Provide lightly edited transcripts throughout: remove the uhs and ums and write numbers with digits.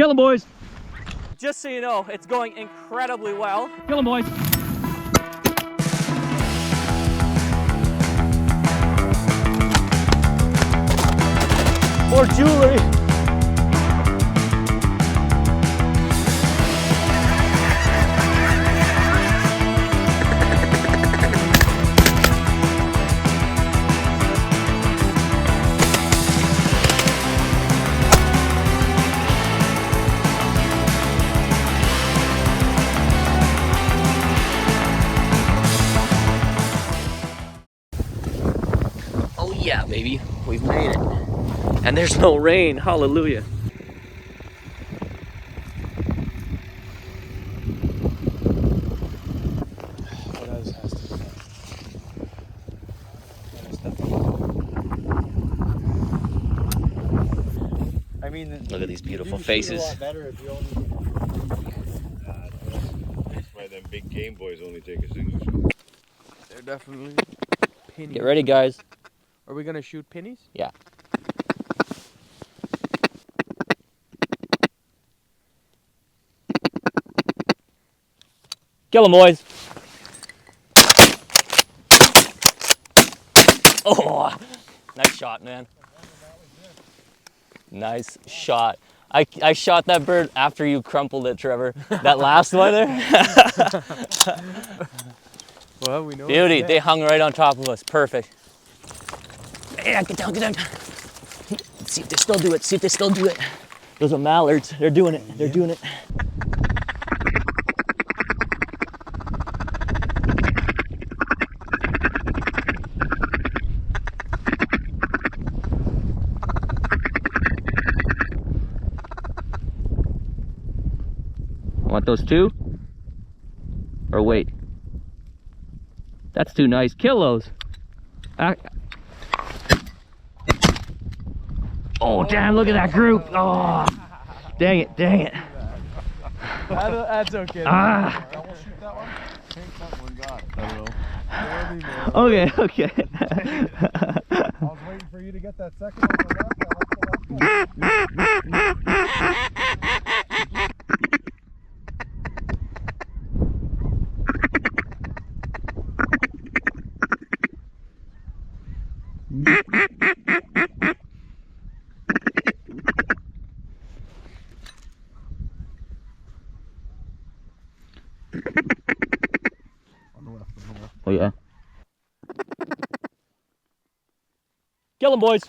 Kill him, boys. Just so you know, it's going incredibly well. Kill him, boys. More jewelry. Oh yeah, baby, we've made it. And there's no rain, hallelujah. What else has to be done? I mean, Look at these beautiful faces. A lot better if you only That's why them big Game Boys only take a single shot. They're definitely pennies. Get ready, guys. Are we gonna shoot pennies? Yeah. Kill him, boys. Oh, nice shot, man. Nice shot. I shot that bird after you crumpled it, Trevor. That last one there. Well, we know. Beauty, they hung right on top of us. Perfect. Yeah, get down, get down. Let's see if they still do it. See if they still do it. Those are mallards. They're doing it. They're doing it. Want those two? Or wait. That's too nice. Kill those. Oh, damn, look at that group. Oh, dang it, dang it. That's okay. Ah. I will shoot that one. I think that one got it. I will. Okay, okay. I was waiting for you to get that second one. Oh yeah. Kill them, boys.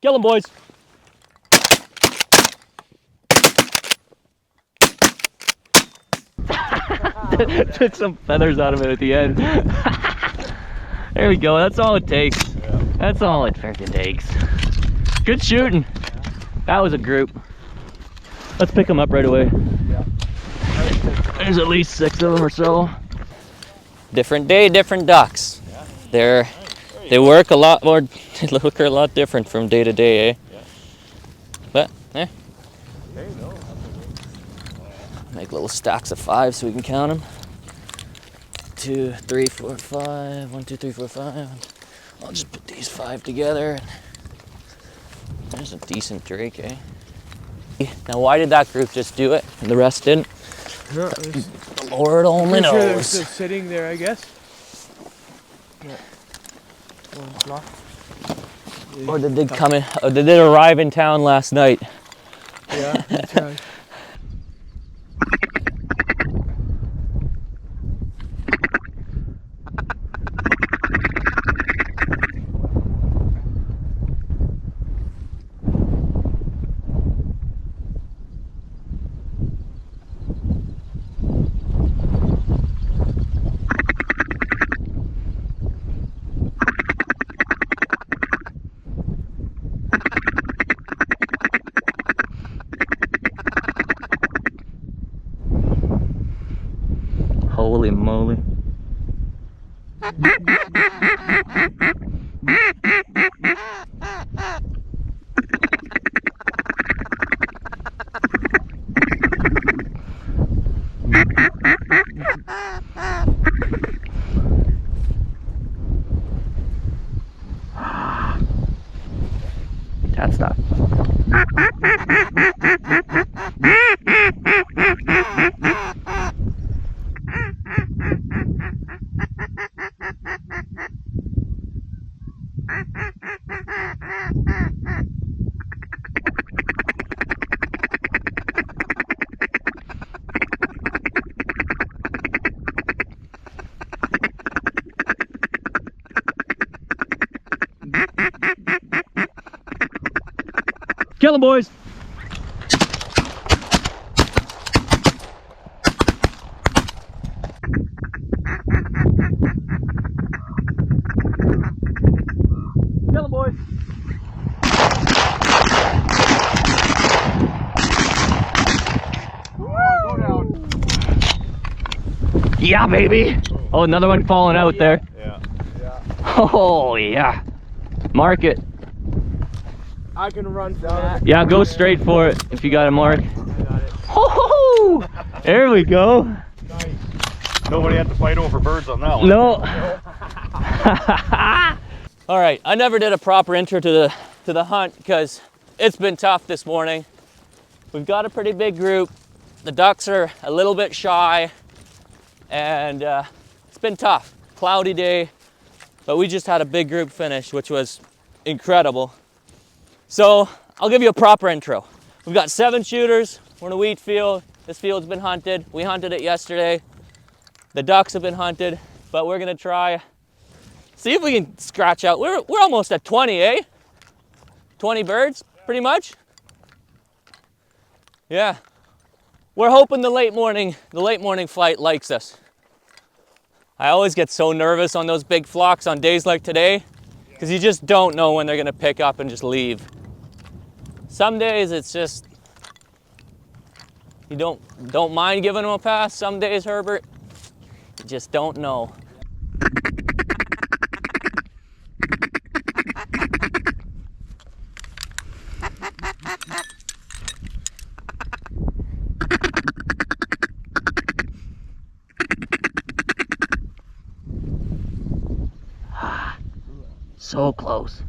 Kill them, boys. Took some feathers out of it at the end. There we go. That's all it takes. Yeah. That's all it freaking takes. Good shooting. That was a group. Let's pick them up right away. Yeah. There's at least 6 of them or so. Different day, different ducks. Yeah. They work a lot more. They look a lot different from day to day, eh? Yeah. But There you go. make little stacks of 5 so we can count them. 2, 3, 4, 5. 1, 2, 3, 4, 5. I'll just put these 5 together. There's a decent drake, eh? Now, why did that group just do it and the rest didn't? Yeah, The Lord only sure they're knows. still sitting there, I guess. Yeah. One's not. Or did they come in? Or did they arrive in town last night? Yeah, that's right. Holy moly. cat stuff. Kill them, boys! Kill them, boys! Go down. Yeah, baby! Oh, another one falling out there. Yeah. Oh, yeah. Mark it. I can run for that. Yeah, go straight for it if you got a mark. I got it. Oh, there we go. Nice. Nobody had to fight over birds on that one. No. All right, I never did a proper intro to the hunt because it's been tough this morning. We've got a pretty big group. The ducks are a little bit shy, and it's been tough. Cloudy day, but we just had a big group finish, which was incredible. So I'll give you a proper intro. We've got 7 shooters. We're in a wheat field. This field's been hunted. We hunted it yesterday. The ducks have been hunted, but we're gonna try, see if we can scratch out. We're almost at 20, eh? 20 birds, pretty much. Yeah. We're hoping the late morning flight likes us. I always get so nervous on those big flocks on days like today, because you just don't know when they're gonna pick up and just leave. Some days it's just, you don't mind giving them a pass. Some days, Herbert, you just don't know. So close.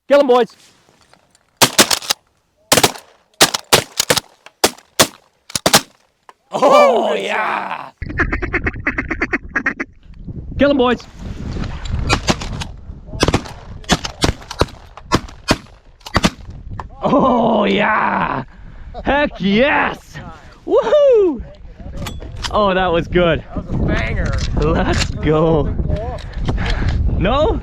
Kill 'em, boys. Oh, yeah. Kill 'em, boys. Oh, yeah. Heck yes. Woohoo. Oh, that was good. That was a banger. Let's go. No?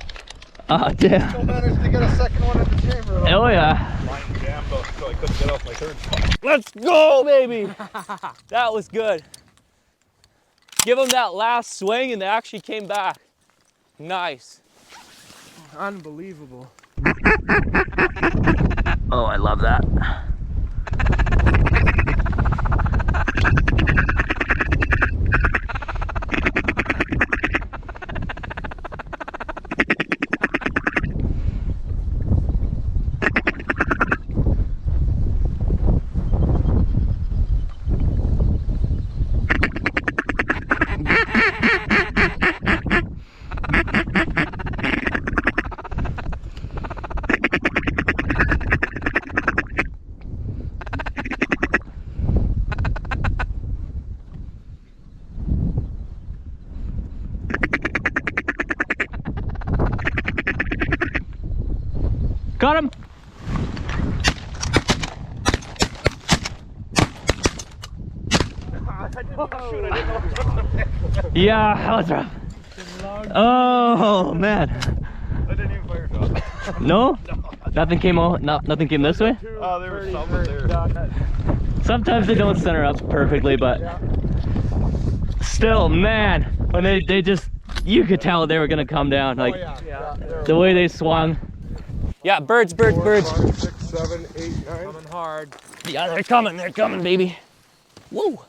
Ah, damn. Still managed to get a second one at the chamber. Oh, yeah. Mine jammed up so I couldn't get off my third spot. Let's go, baby. That was good. Give them that last swing and they actually came back. Nice. Unbelievable. Oh, I love that. Got him. Yeah, that was rough. Oh man. I didn't even fire shot. No? Nothing came out. Nothing came this way. Oh, there was some there. Sometimes they don't center up perfectly, but still, man, when they just, you could tell they were gonna come down. Like the way they swung. Yeah, birds. 4, 5, 6, 7, 8, 9. Coming hard. Yeah, they're coming, baby. Whoa.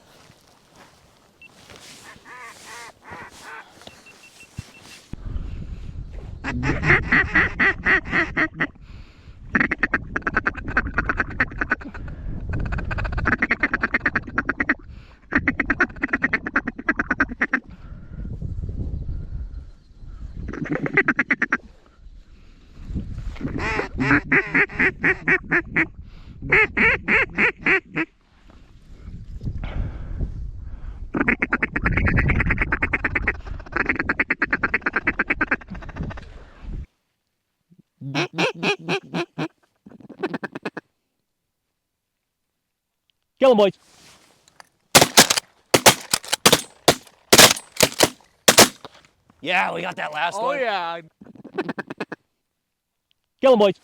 Kill him, boys. Yeah, we got that last one. Oh yeah. Kill him, boys.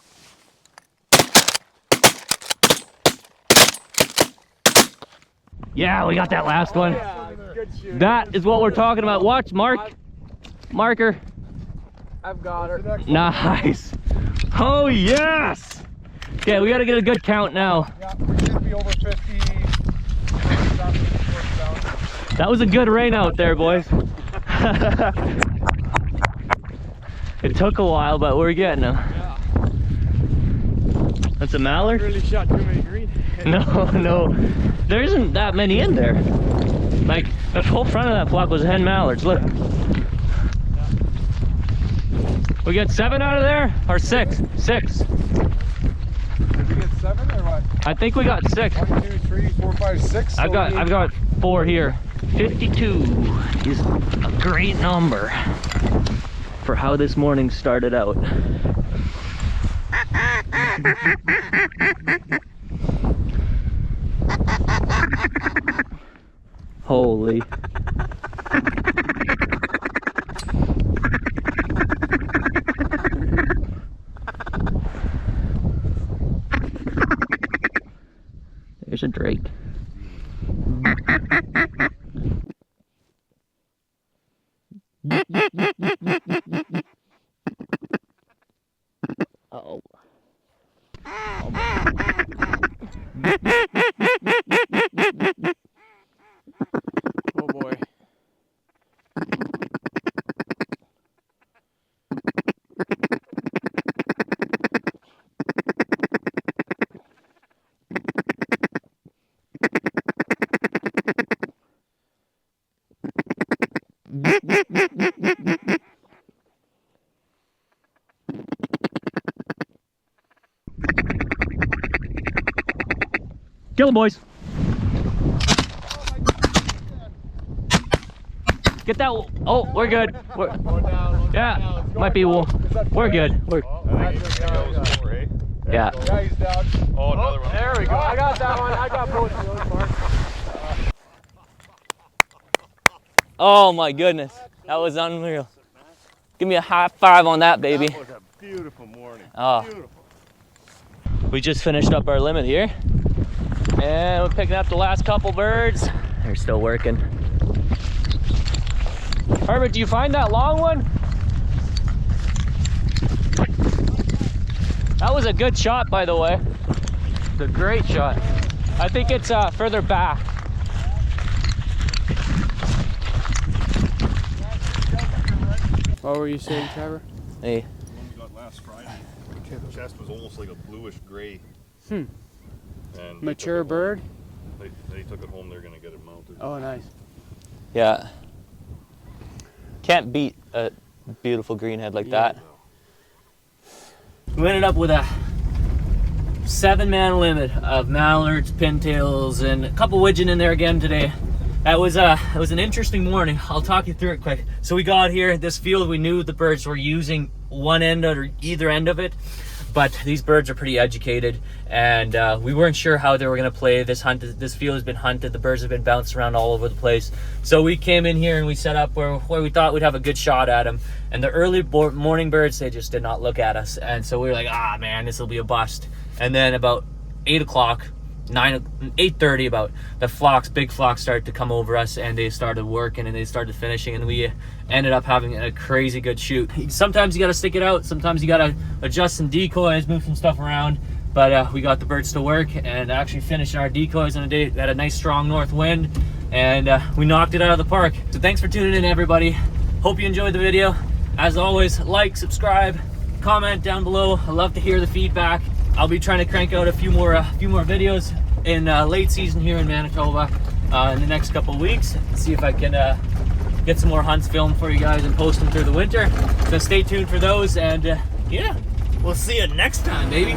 Yeah, we got that last one. Yeah, good shoot. That is what we're talking about. Watch, marker. I've got her. Nice. Oh, yes. Okay, we got to get a good count now. Yeah, we should be over 50. That was a good rain out there, boys. It took a while, but we're getting them. Yeah. That's a mallard? Really shot too many green. No. There isn't that many in there. Like, the whole front of that flock was hen mallards. Look. We get 7 out of there? Or 6? 6. Did we get 7 or what? I think we got 6. 1, 2, 3, 4, 5, 6. I've got 4 here. 52 is a great number for how this morning started out. Holy. There's a drake. Uh-oh. Oh boy. Kill him, boys. Get that. Oh, we're good. Yeah, might be. We're good. Yeah. He's down. Oh, another one. There we go. I got that one. I got both of those, Mark. Oh my goodness, that was unreal. Give me a high five on that, baby. That was a beautiful morning. Oh. Beautiful. We just finished up our limit here, and we're picking up the last couple birds. They're still working. Herbert, do you find that long one? That was a good shot, by the way. It's a great shot. I think it's further back. What were you saying, Trevor? Hey. The one we got last Friday. The chest was almost like a bluish gray. Hmm. And Mature bird? They took it home. They're gonna get it mounted. Oh, nice. Yeah. Can't beat a beautiful greenhead like that. We ended up with a 7-man limit of mallards, pintails, and a couple widgeon in there again today. It was an interesting morning. I'll talk you through it quick. So we got here, this field, we knew the birds were using one end or either end of it, but these birds are pretty educated, and we weren't sure how they were going to play this hunt. This field has been hunted. The birds have been bounced around all over the place. So we came in here and we set up where we thought we'd have a good shot at them. And the early morning birds, they just did not look at us. And so we were like, ah, man, this will be a bust. And then about 8 o'clock, 8:30 about, the big flocks started to come over us, and they started working and they started finishing, and we ended up having a crazy good shoot. Sometimes you got to stick it out, sometimes you got to adjust some decoys, move some stuff around, but we got the birds to work and actually finished our decoys on a day that had a nice strong north wind, and we knocked it out of the park. So thanks for tuning in, everybody. Hope you enjoyed the video. As always, like, subscribe, comment down below. I love to hear the feedback. I'll be trying to crank out a few more videos in late season here in Manitoba in the next couple weeks. See if I can get some more hunts filmed for you guys and post them through the winter. So stay tuned for those, and yeah, we'll see you next time, baby.